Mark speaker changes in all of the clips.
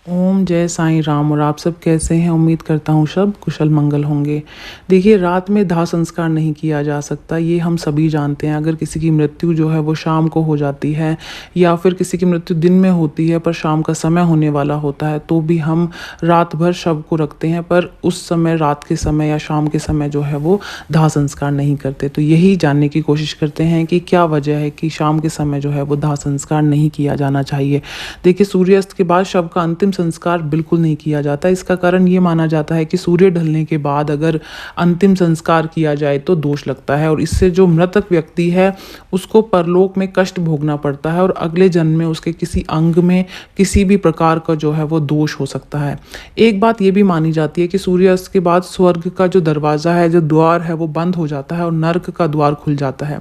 Speaker 1: ओम जय साईं राम। और आप सब कैसे हैं? उम्मीद करता हूँ सब कुशल मंगल होंगे। देखिए, रात में दाह संस्कार नहीं किया जा सकता, ये हम सभी जानते हैं। अगर किसी की मृत्यु जो है वो शाम को हो जाती है या फिर किसी की मृत्यु दिन में होती है पर शाम का समय होने वाला होता है, तो भी हम रात भर शव को रखते हैं, पर उस समय रात के समय या शाम के समय जो है वो दाह संस्कार नहीं करते। तो यही जानने की कोशिश करते हैं कि क्या वजह है कि शाम के समय जो है वो दाह संस्कार नहीं किया जाना चाहिए। देखिए, सूर्यास्त के बाद शव का अंतिम संस्कार बिल्कुल नहीं किया जाता। इसका कारण ये माना जाता है कि सूर्य ढलने के बाद अगर अंतिम संस्कार किया जाए तो दोष लगता है और इससे जो मृतक व्यक्ति है उसको परलोक में कष्ट भोगना पड़ता है और अगले जन्म में उसके किसी अंग में किसी भी प्रकार का जो है वो दोष हो सकता है। एक बात ये भी मानी जाती है कि सूर्यास्त के बाद स्वर्ग का जो दरवाज़ा है, जो द्वार है, वो बंद हो जाता है और नर्क का द्वार खुल जाता है।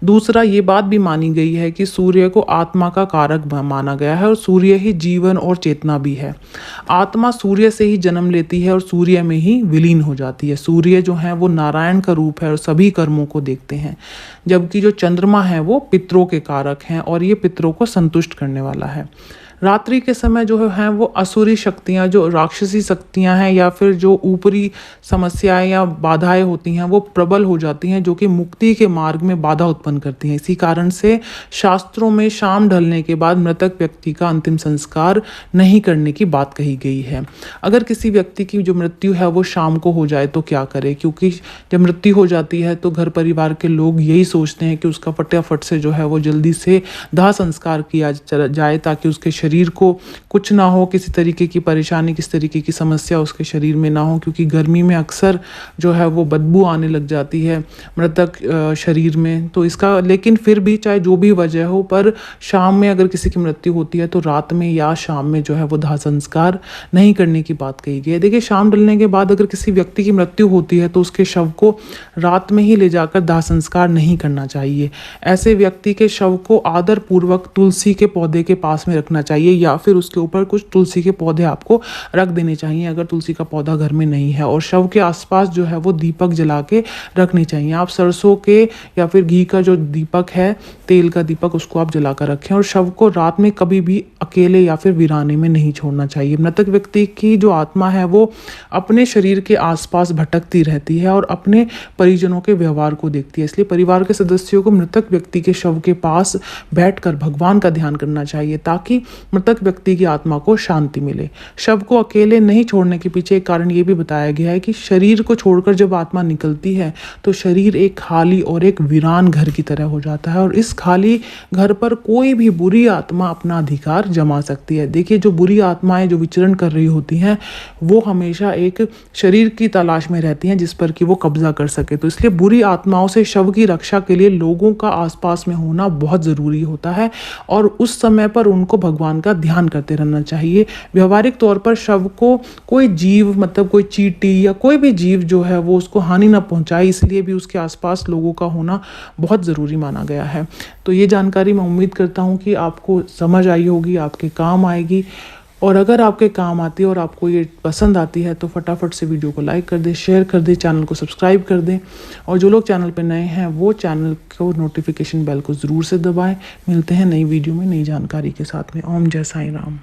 Speaker 1: दूसरा, ये बात भी मानी गई है कि सूर्य को आत्मा का कारक माना गया है और सूर्य ही जीवन और चेतना भी है। आत्मा सूर्य से ही जन्म लेती है और सूर्य में ही विलीन हो जाती है। सूर्य जो है वो नारायण का रूप है और सभी कर्मों को देखते हैं, जबकि जो चंद्रमा है वो पितरों के कारक हैं और ये पितरों को संतुष्ट करने वाला है। रात्रि के समय जो है वो असुरी शक्तियाँ, जो राक्षसी शक्तियाँ हैं या फिर जो ऊपरी समस्याएं या बाधाएं होती हैं वो प्रबल हो जाती हैं, जो कि मुक्ति के मार्ग में बाधा उत्पन्न करती हैं। इसी कारण से शास्त्रों में शाम ढलने के बाद मृतक व्यक्ति का अंतिम संस्कार नहीं करने की बात कही गई है। अगर किसी व्यक्ति की जो मृत्यु है वो शाम को हो जाए तो क्या करे, क्योंकि जब मृत्यु हो जाती है तो घर परिवार के लोग यही सोचते हैं कि उसका फटाफट से जो है वो जल्दी से दाह संस्कार किया जाए ताकि उसके शरीर को कुछ ना हो, किसी तरीके की परेशानी, किसी तरीके की समस्या उसके शरीर में ना हो, क्योंकि गर्मी में अक्सर जो है वो बदबू आने लग जाती है मृतक शरीर में। तो इसका, लेकिन फिर भी चाहे जो भी वजह हो, पर शाम में अगर किसी की मृत्यु होती है तो रात में या शाम में जो है वो दाह संस्कार नहीं करने की बात कही गई है। देखिए, शाम ढलने के बाद अगर किसी व्यक्ति की मृत्यु होती है तो उसके शव को रात में ही ले जाकर दाह संस्कार नहीं करना चाहिए। ऐसे व्यक्ति के शव को आदर पूर्वक तुलसी के पौधे के पास में रखना चाहिए या फिर उसके ऊपर कुछ तुलसी के पौधे आपको रख देने चाहिए अगर तुलसी का पौधा घर में नहीं है। और शव के आसपास जो है वो दीपक जला के रखनी चाहिए। आप सरसों के या फिर घी का जो दीपक है, तेल का दीपक, उसको आप जला कर रखें। और शव को रात में कभी भी अकेले या फिर वीराने में नहीं छोड़ना चाहिए। मृतक व्यक्ति की जो आत्मा है वो अपने शरीर के आसपास भटकती रहती है और अपने परिजनों के व्यवहार को देखती है, इसलिए परिवार के सदस्यों को मृतक व्यक्ति के शव के पास बैठकर भगवान का ध्यान करना चाहिए ताकि मृतक व्यक्ति की आत्मा को शांति मिले। शव को अकेले नहीं छोड़ने के पीछे एक कारण ये भी बताया गया है कि शरीर को छोड़कर जब आत्मा निकलती है तो शरीर एक खाली और एक वीरान घर की तरह हो जाता है और इस खाली घर पर कोई भी बुरी आत्मा अपना अधिकार जमा सकती है। देखिए, जो बुरी आत्माएं जो विचरण कर रही होती हैं वो हमेशा एक शरीर की तलाश में रहती हैं जिस पर कि वो कब्जा कर सके। तो इसलिए बुरी आत्माओं से शव की रक्षा के लिए लोगों का आसपास में होना बहुत ज़रूरी होता है और उस समय पर उनको भगवान का ध्यान करते रहना चाहिए। व्यवहारिक तौर पर शव को कोई जीव, मतलब कोई चींटी या कोई भी जीव जो है वो उसको हानि ना पहुंचाए, इसलिए भी उसके आसपास लोगों का होना बहुत ज़रूरी माना गया है। तो ये जानकारी मैं उम्मीद करता हूँ कि आपको समझ आई होगी, आपके काम आएगी। और अगर आपके काम आती है और आपको ये पसंद आती है तो फटाफट से वीडियो को लाइक कर दें, शेयर कर दें, चैनल को सब्सक्राइब कर दें और जो लोग चैनल पर नए हैं वो चैनल को नोटिफिकेशन बेल को ज़रूर से दबाएं। मिलते हैं नई वीडियो में नई जानकारी के साथ में। ओम जय साईं राम।